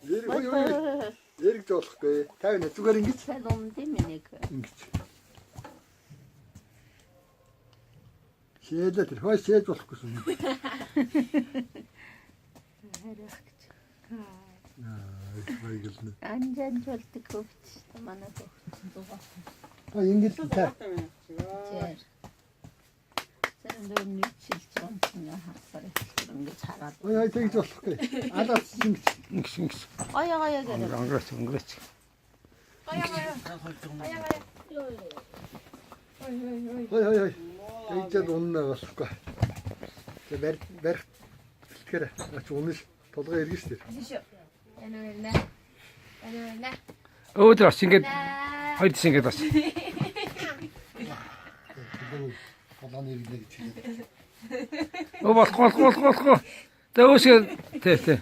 Эргэж болохгүй. Тавь нэ зүгээр ингэж. Ингэж. Шээлээ тэр хой шээж болохгүй юм. Анжан болдог хөвч манай хөвч. Ингэж та. Зэрэг нүчилж онцны хасаар ингэж хараад. Ой тэгж болохгүй. Алаас ингэж. Аяа гэх. Өнгөрөөч. Ой. Тэгж унна болохгүй. Тэг барих тэгэхээр ач унаш толгой эргэж штэ. Өөдрөөс ингэж хоёр тис ингэж бас. Толгойн эргэлээ гэж хэлээ. Оо болох. Өөсгөө тий.